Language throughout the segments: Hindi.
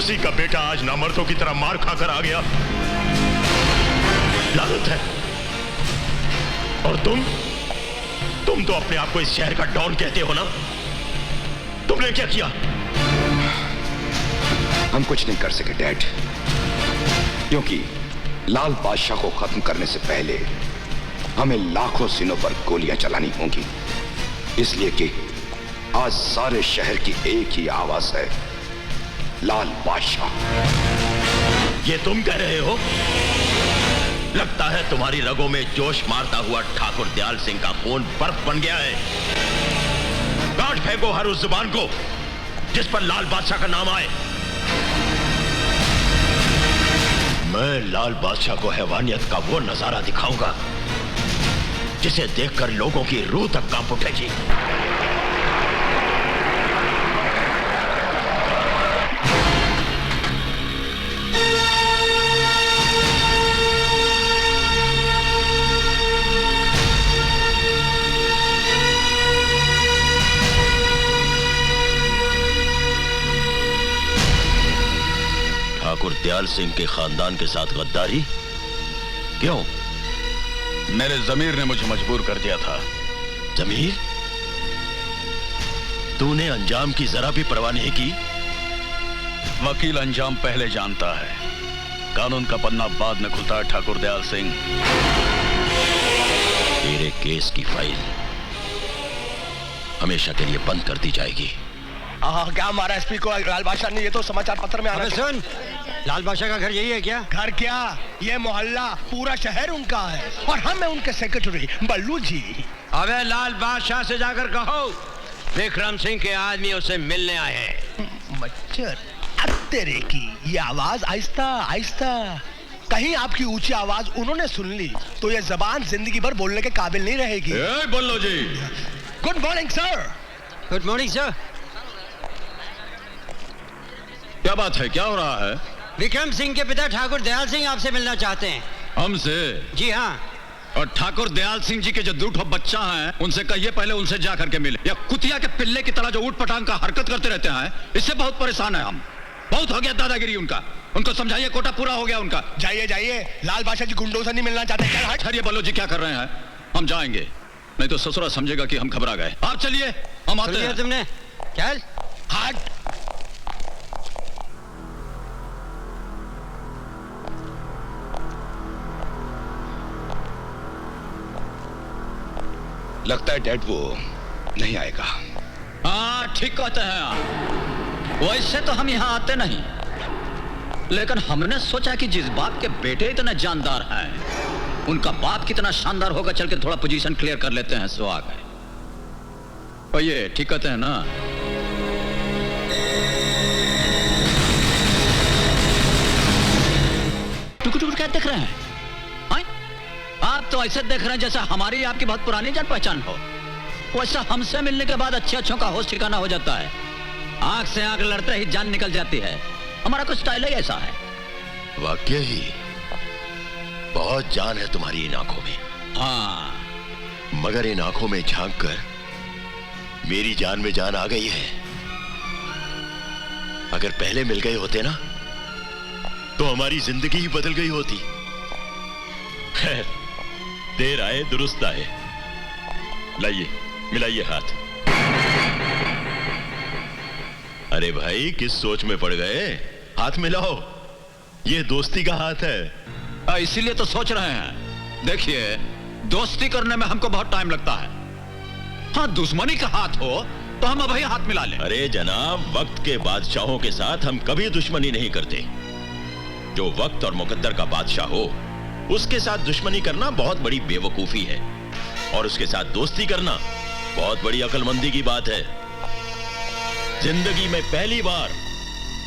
उसी का बेटा आज नामर्दों की तरह मार खाकर आ गया। लानत है। और तुम तो अपने आप को इस शहर का डॉन कहते हो ना? तुमने क्या किया? हम कुछ नहीं कर सके डैड, क्योंकि लाल बादशाह को खत्म करने से पहले हमें लाखों सिनों पर गोलियां चलानी होंगी, इसलिए कि आज सारे शहर की एक ही आवाज है, लाल बादशाह। ये तुम कह रहे हो? लगता है तुम्हारी रगों में जोश मारता हुआ ठाकुर दयाल सिंह का खून बर्फ बन गया है। काट फेंको हर उस जुबान को जिस पर लाल बादशाह का नाम आए। मैं लाल बादशाह को हैवानियत का वो नजारा दिखाऊंगा जिसे देखकर लोगों की रूह तक कांप उठेगी। ठाकुर दयाल सिंह के खानदान के साथ गद्दारी क्यों? मेरे जमीर ने मुझे मजबूर कर दिया था। जमीर? तूने अंजाम की जरा भी परवाह नहीं की? वकील अंजाम पहले जानता है, कानून का पन्ना बाद में खुलता है। ठाकुर दयाल सिंह, तेरे केस की फाइल हमेशा के लिए बंद कर दी जाएगी। क्या मारा एसपी को लाल बादशाह ने? ये तो समाचार पत्र में आना। सुन, लाल बादशाह का घर यही है क्या? घर क्या, ये मोहल्ला पूरा शहर उनका है और हम हैं उनके सेक्रेटरी बल्लू जी। अबे लाल बादशाह से जाकर कहो विक्रम सिंह के आदमी उससे मिलने आए हैं। मच्छर तेरे की ये आवाज आहिस्ता आहिस्ता, कहीं आपकी ऊंची आवाज उन्होंने सुन ली तो ये जबान जिंदगी भर बोलने के काबिल नहीं रहेगी। Ballu ji. Good morning sir. Good morning sir. क्या बात है, क्या हो रहा है? विक्रम सिंह के पिता ठाकुर दयाल सिंह आपसे मिलना चाहते हैं। हमसे? जी हाँ। और ठाकुर दयाल सिंह जी के जो दूठो बच्चा हैं उनसे कहिए पहले उनसे जा करके मिले। या कुतिया के पिल्ले की तरह जो ऊट पटांग का हरकत करते रहते हैं, इससे बहुत परेशान है हम। बहुत हो गया दादागिरी उनका, उनको समझाइए, कोटा पूरा हो गया उनका। जाइए जाइए, लाल बादशाह जी गुंडों से नहीं मिलना चाहते। ठहरिए बल्लू जी, क्या कर रहे हैं? हम जाएंगे, नहीं तो ससुरा समझेगा कि हम घबरा गए। आप चलिए, हम आते हैं। तुमने चल हट। लगता है डैड वो नहीं आएगा। हाँ ठीक कहते हैं आप। वैसे तो हम यहाँ आते नहीं, लेकिन हमने सोचा कि जिस बाप के बेटे इतने जानदार हैं, उनका बाप कितना शानदार होगा, चल के थोड़ा पोजीशन क्लियर कर लेते हैं। सो आ गए। और ये ठीक कहते हैं ना? टुक टुक क्या देख रहे हैं? आप तो ऐसे देख रहे हैं जैसे हमारी आपकी बहुत पुरानी जान पहचान हो। वैसा हमसे मिलने के बाद अच्छे अच्छों का होश ठिकाना हो जाता है। आंख से आंख लड़ते ही जान निकल जाती है। हमारा कुछ स्टाइल ही ऐसा है। वाकई ही बहुत जान है तुम्हारी इन आंखों में। हाँ, मगर इन आंखों में झांक कर मेरी जान में जान आ गई है। अगर पहले मिल गए होते ना तो हमारी जिंदगी ही बदल गई होती। खैर, देर आए दुरुस्त आए। लाइए, मिलाइए हाथ। अरे भाई, किस सोच में पड़ गए? हाथ मिलाओ, ये दोस्ती का हाथ है। इसीलिए तो सोच रहे हैं। देखिए, दोस्ती करने में हमको बहुत टाइम लगता है। हाँ, दुश्मनी का हाथ हो तो हम अभी हाथ मिला लें। अरे जनाब, वक्त के बादशाहों के साथ हम कभी दुश्मनी नहीं करते। जो वक्त और मुकद्दर का बादशाह हो उसके साथ दुश्मनी करना बहुत बड़ी बेवकूफी है, और उसके साथ दोस्ती करना बहुत बड़ी अक्लमंदी की बात है। जिंदगी में पहली बार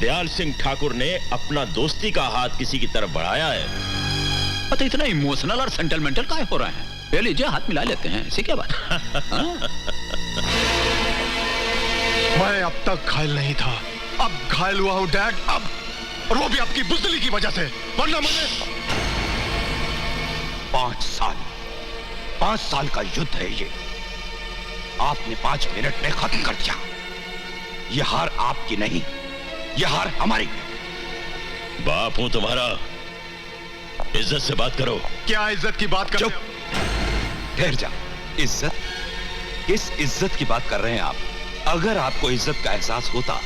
दयाल सिंह ठाकुर ने अपना दोस्ती का हाथ किसी की तरफ बढ़ाया है। पता इतना इमोशनल और सेंटिमेंटल काहे हो रहे हैं? ले लीजिए, हाथ मिला लेते हैं, ऐसी क्या बात? मैं अब तक घायल नहीं था, अब घायल हुआ हूं डैड। अब, और वो भी आपकी बुज़दिली की वजह से, वरना मैंने 5 साल का युद्ध है ये। आपने 5 मिनट में खत्म कर दिया। यह हार आपकी नहीं, यह हार हमारी है। बाप हूं तुम्हारा, इज्जत से बात करो। क्या इज्जत की बात कर? चुप, ठहर जा। इज्जत? किस इज्जत की बात कर रहे हैं आप? अगर आपको इज्जत का एहसास होता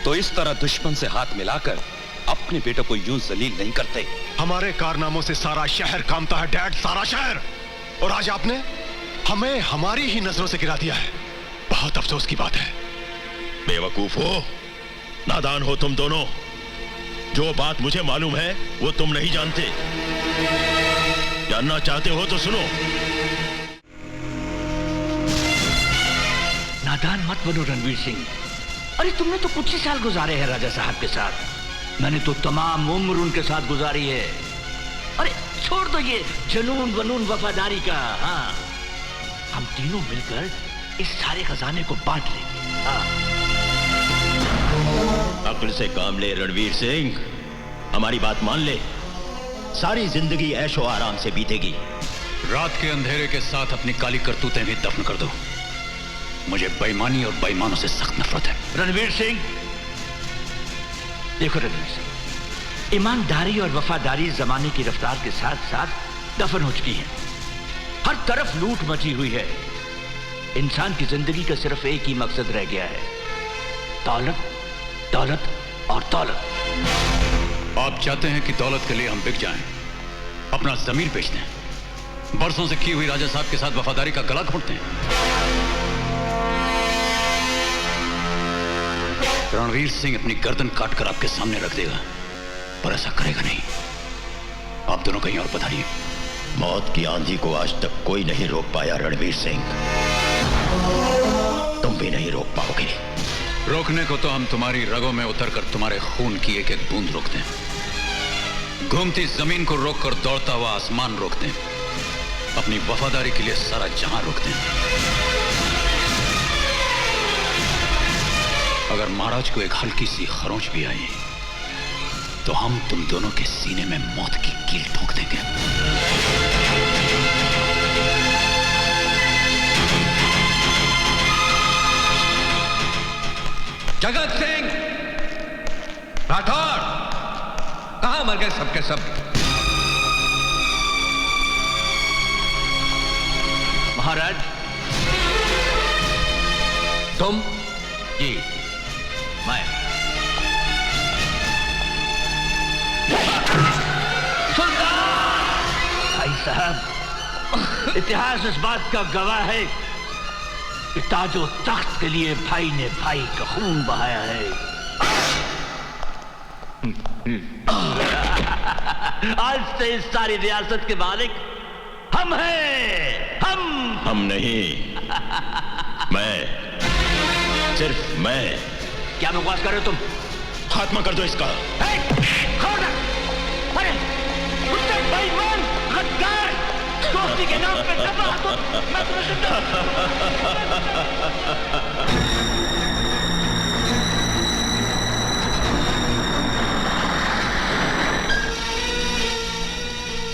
तो इस तरह दुश्मन से हाथ मिलाकर अपने बेटे को यूं जलील नहीं करते। हमारे कारनामों से सारा शहर कांपता है डैड, सारा शहर। और आज आपने हमें हमारी ही नजरों से गिरा दिया है। बहुत अफसोस की बात है। बेवकूफ हो, नादान हो तुम दोनों। जो बात मुझे मालूम है वो तुम नहीं जानते। जानना चाहते हो तो सुनो। नादान मत बनो रणवीर सिंह। अरे तुमने तो कुछ ही साल गुजारे हैं राजा साहब के साथ, मैंने तो तमाम उम्र उनके साथ गुजारी है। अरे छोड़ दो ये जुनून वनून वफादारी का। हाँ, हम तीनों मिलकर इस सारे खजाने को बांट लेंगे। हाँ। अक्ल से काम ले रणवीर सिंह, हमारी बात मान ले। सारी जिंदगी ऐशो आराम से बीतेगी। रात के अंधेरे के साथ अपनी काली करतूतें भी दफन कर दो। मुझे बेईमानी और बेईमानों से सख्त नफरत है। रणवीर सिंह, देखो रणवीर सिंह, ईमानदारी और वफादारी जमाने की रफ्तार के साथ साथ दफन हो चुकी है। हर तरफ लूट मची हुई है। इंसान की जिंदगी का सिर्फ एक ही मकसद रह गया है, दौलत, दौलत और दौलत। आप चाहते हैं कि दौलत के लिए हम बिक जाएं, अपना जमीर बेच दें, बरसों से की हुई राजा साहब के साथ वफादारी का गला घोंटते हैं। रणवीर सिंह अपनी गर्दन काटकर आपके सामने रख देगा, पर ऐसा करेगा नहीं। आप दोनों कहीं और पधारिए। मौत की आंधी को आज तक कोई नहीं रोक पाया रणवीर सिंह, तुम भी नहीं रोक पाओगे। रोकने को तो हम तुम्हारी रगों में उतरकर तुम्हारे खून की एक एक बूंद रोकते हैं। घूमती जमीन को रोककर दौड़ता हुआ आसमान रोकते हैं। अपनी वफादारी के लिए सारा जहां रोकते हैं। अगर महाराज को एक हल्की सी खरोंच भी आई तो हम तुम दोनों के सीने में मौत की कील ठोक देंगे। जगत सिंह, राठौर, कहां मर गए सबके सब? महाराज, तुम? जी, मैं। सुल्तान! भाई साहब, इतिहास इस बात का गवाह है कि ताजो तख्त के लिए भाई ने भाई का खून बहाया है। आज से इस सारी रियासत के मालिक हम हैं। हम नहीं, मैं, सिर्फ मैं। क्या बकवास कर रहे हो तुम? खात्मा कर दो इसका। अरे बेईमान, गद्दार, दोस्ती के नाम पे तबाह तो मैं तुम्हें जिंदा।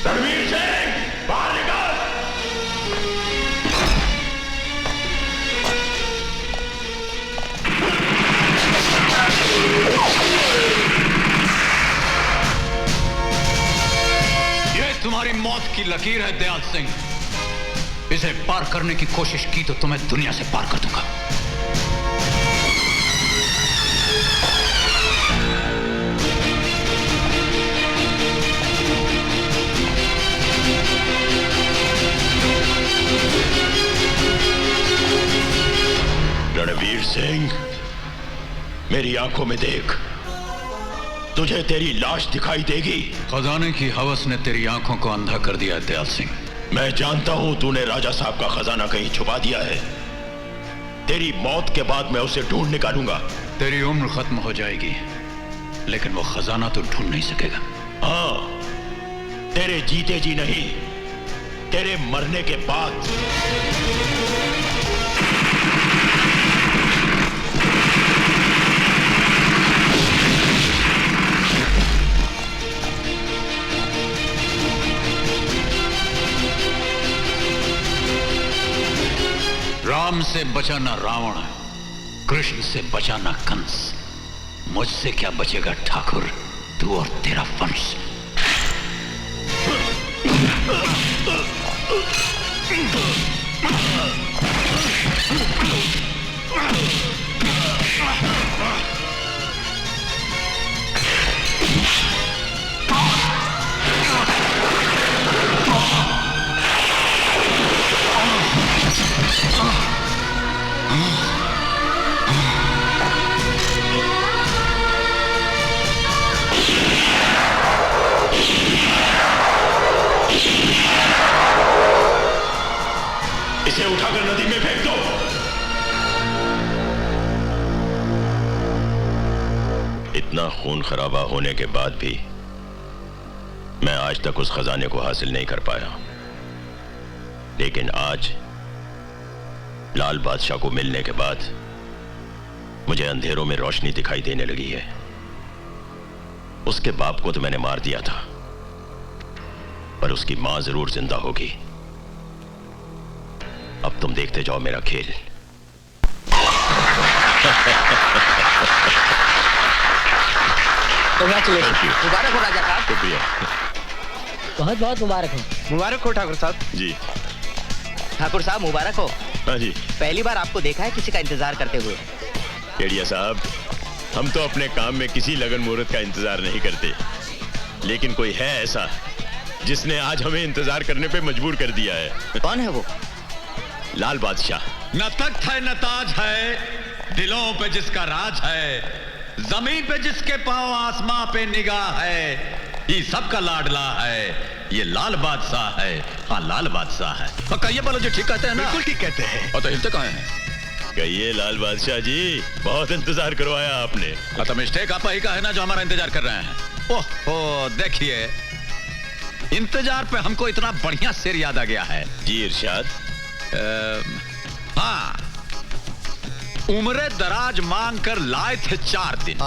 रणवीर सिंह, बाहर निकल। ये तुम्हारी मौत की लकीर है दयाल सिंह। इसे पार करने की कोशिश की तो तुम्हें दुनिया से पार कर दूंगा। रणवीर सिंह, मेरी आंखों में देख, तुझे तेरी लाश दिखाई देगी। खजाने की हवस ने तेरी आंखों को अंधा कर दिया है दयाल सिंह। मैं जानता हूं तूने राजा साहब का खजाना कहीं छुपा दिया है। तेरी मौत के बाद मैं उसे ढूंढ निकालूंगा। तेरी उम्र खत्म हो जाएगी, लेकिन वो खजाना तो ढूंढ नहीं सकेगा। हाँ, तेरे जीते जी नहीं, तेरे मरने के बाद। राम से बचा ना रावण, कृष्ण से बचा ना कंस, मुझसे क्या बचेगा ठाकुर। तू और तेरा वंश। इसे उठाकर नदी में फेंक दो। इतना खून खराबा होने के बाद भी मैं आज तक उस खजाने को हासिल नहीं कर पाया, लेकिन आज लाल बादशाह को मिलने के बाद मुझे अंधेरों में रोशनी दिखाई देने लगी है। उसके बाप को तो मैंने मार दिया था, पर उसकी मां जरूर जिंदा होगी। अब तुम देखते जाओ मेरा खेल। मुबारक हो राजा साहब। शुक्रिया। बहुत बहुत मुबारक हो। मुबारक हो ठाकुर साहब। जी ठाकुर साहब मुबारक हो। हाँ जी। पहली बार आपको देखा है किसी का इंतजार करते हुए। केडिया साहब, हम तो अपने काम में किसी लगन मुहूर्त का इंतजार नहीं करते, लेकिन कोई है ऐसा जिसने आज हमें इंतजार करने पे मजबूर कर दिया है। कौन है वो? लाल बादशाह। न तख्त है न ताज है, दिलों पे जिसका राज है, जमीन पे जिसके पांव आसमां पे निगाह है, ये सबका लाडला है, ये लाल बादशाह है। हाँ लाल बादशाह है। तो कहिए बोलो जी, ठीक कहते हैं ना? बिल्कुल ठीक कहते हैं। और तो हिलते कहाँ हैं? कहिए लाल बादशाह जी, बहुत इंतजार करवाया आपने। तो मिस्टेक आप ही का है ना जो हमारा इंतजार कर रहे हैं। ओहो देखिए, इंतजार पे हमको इतना बढ़िया शेर याद आ गया है। जी इरशाद। हाँ, उम्रे दराज मांग कर लाए थे 4 दिन।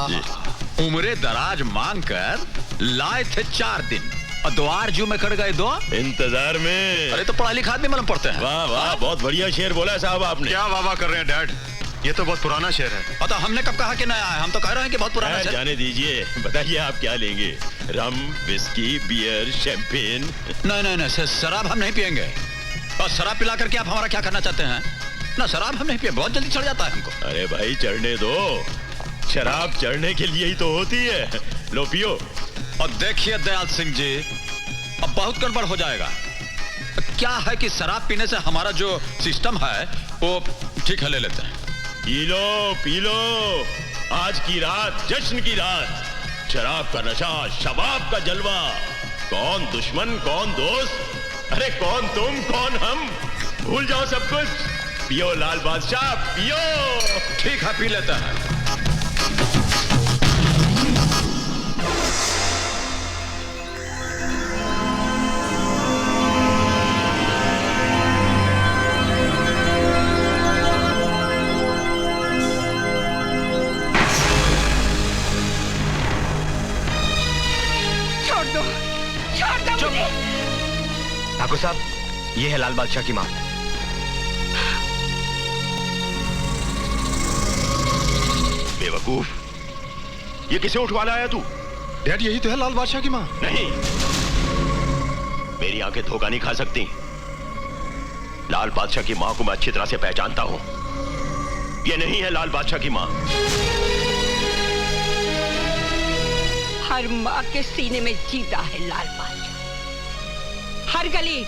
उम्रे दराज मांग कर लाए थे 4 दिन, और द्वार जू में कर गए 2 इंतजार में। अरे तो पढ़ा लिखा आदमी मालूम पढ़ते हैं। वाह वाह, बहुत बढ़िया शेर बोला है साहब आपने। क्या वाह वाह कर रहे हैं डैड, ये तो बहुत पुराना शेर है। तो हमने कब कहा कि नया है? हम तो कह रहे हैं कि बहुत पुराना शेर। जाने दीजिए, बताइए आप क्या लेंगे? रम, विस्की, बियर, शैंपेन? नहीं, शराब हम नहीं पियेंगे। और शराब पिला करके आप हमारा क्या करना चाहते हैं? ना शराब हम नहीं पिए, बहुत जल्दी चढ़ जाता है हमको। अरे भाई चढ़ने दो, शराब चढ़ने के लिए ही तो होती है। लो पियो। और देखिए दयाल सिंह जी, अब बहुत गड़बड़ हो जाएगा। क्या है कि शराब पीने से हमारा जो सिस्टम है वो ठीक है, ले लेते हैं। पी लो, आज की रात जश्न की रात, शराब का नशा, शबाब का जलवा। कौन दुश्मन कौन दोस्त, अरे कौन तुम कौन हम, भूल जाओ सब कुछ। पियो लाल बादशाह पियो। ठीक है, पी लेते हैं। छोड़ दो मुझे। ठाकुर साहब, ये है लाल बादशाह की माँ। बेवकूफ, ये किसे उठवा लाया तू? डैड यही तो है लाल बादशाह की माँ। नहीं, मेरी आंखें धोखा नहीं खा सकती। लाल बादशाह की मां को मैं अच्छी तरह से पहचानता हूं। ये नहीं है लाल बादशाह की मां। हर माँ के सीने में जीता है लाल बादशाह। हर गली,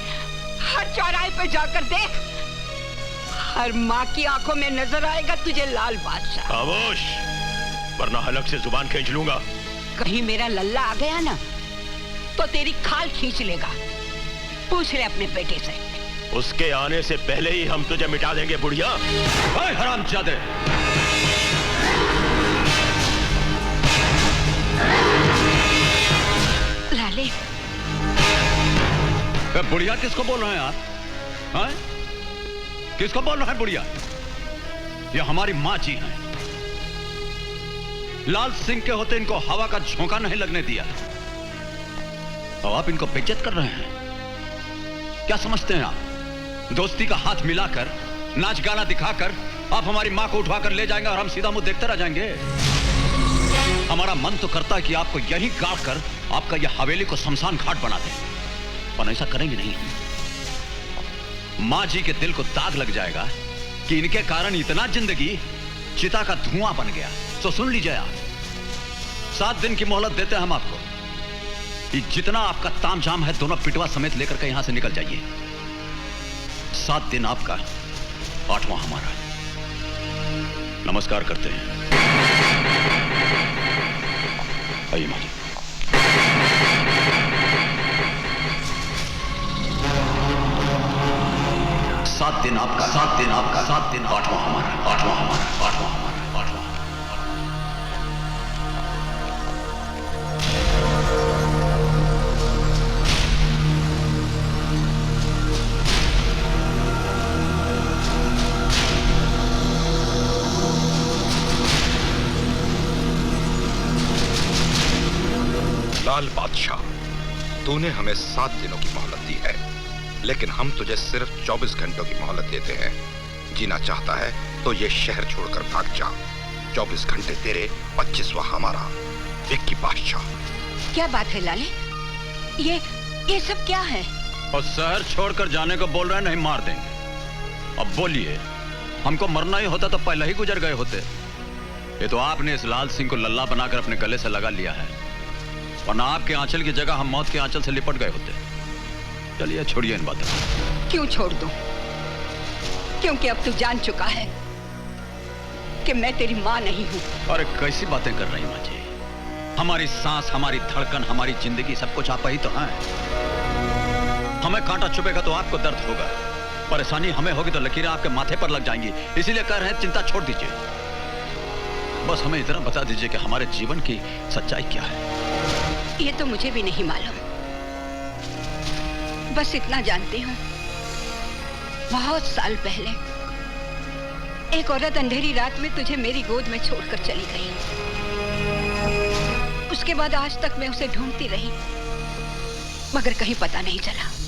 हर चौराहे पे जाकर देख, हर माँ की आंखों में नजर आएगा तुझे लाल बादशाह। खामोश, वरना हलक से जुबान खींच लूंगा। कहीं मेरा लल्ला आ गया ना तो तेरी खाल खींच लेगा। पूछ ले अपने बेटे से। उसके आने से पहले ही हम तुझे मिटा देंगे बुढ़िया। हरामजादे, लाले, बुढ़िया किसको बोल रहे हैं आप? हाँ? किसको बोल रहे हैं बुढ़िया? ये हमारी माँ जी हैं। लाल सिंह के होते इनको हवा का झोंका नहीं लगने दिया, और आप इनको बेइज्जत कर रहे हैं। क्या समझते हैं आप? दोस्ती का हाथ मिलाकर, नाच गाना दिखाकर आप हमारी माँ को उठवाकर ले जाएंगे और हम सीधा मुंह देखते रह जाएंगे? हमारा मन तो करता है कि आपको यही गाड़ कर आपका यह हवेली को शमशान घाट बना दें, पर ऐसा करेंगे नहीं। मां जी के दिल को दाग लग जाएगा कि इनके कारण इतना जिंदगी चिता का धुआं बन गया। तो सुन लीजिए आप, 7 दिन की मोहलत देते हैं हम आपको कि जितना आपका तामझाम है दोनों पिटवा समेत लेकर के यहां से निकल जाइए। 7 दिन आपका, 8वां हमारा। नमस्कार करते हैं। आइए मां जी। 7 दिन आपका, 7 दिन आपका, 7 दिन, 8वां हमारा, 8वां हमारा, 8वां हमारा, 8वां। लाल बादशाह, तूने हमें 7 दिनों की मोहलत दी है, लेकिन हम तुझे सिर्फ 24 घंटों की मोहलत देते हैं। जीना चाहता है तो ये शहर छोड़कर भाग जा। 24 घंटे तेरे, 25वां हमारा। विक्की बादशाह। क्या बात है लाले? ये सब क्या है? और शहर छोड़कर जाने को बोल रहे हैं, नहीं मार देंगे। अब बोलिए, हमको मरना ही होता तो पहले ही गुजर गए होते। ये तो आपने इस लाल सिंह को लल्ला बनाकर अपने गले से लगा लिया है, वरना आपके आंचल की जगह हम मौत के आंचल से लिपट गए होते। चलिए छोड़िए इन बातों को। क्यों छोड़ दूं? क्योंकि अब तू जान चुका है कि मैं तेरी मां नहीं हूं। अरे कैसी बातें कर रही मां जी? हमारी सांस, हमारी धड़कन, हमारी जिंदगी, सब कुछ आप ही तो हैं। हमें कांटा चुभेगा तो आपको दर्द होगा, परेशानी हमें होगी तो लकीरें आपके माथे पर लग जाएंगी। इसीलिए कह रहे हैं चिंता छोड़ दीजिए। बस हमें इतना बता दीजिए कि हमारे जीवन की सच्चाई क्या है। ये तो मुझे भी नहीं मालूम, बस इतना जानती हूँ, बहुत साल पहले एक औरत अंधेरी रात में तुझे मेरी गोद में छोड़कर चली गई। उसके बाद आज तक मैं उसे ढूंढती रही, मगर कहीं पता नहीं चला।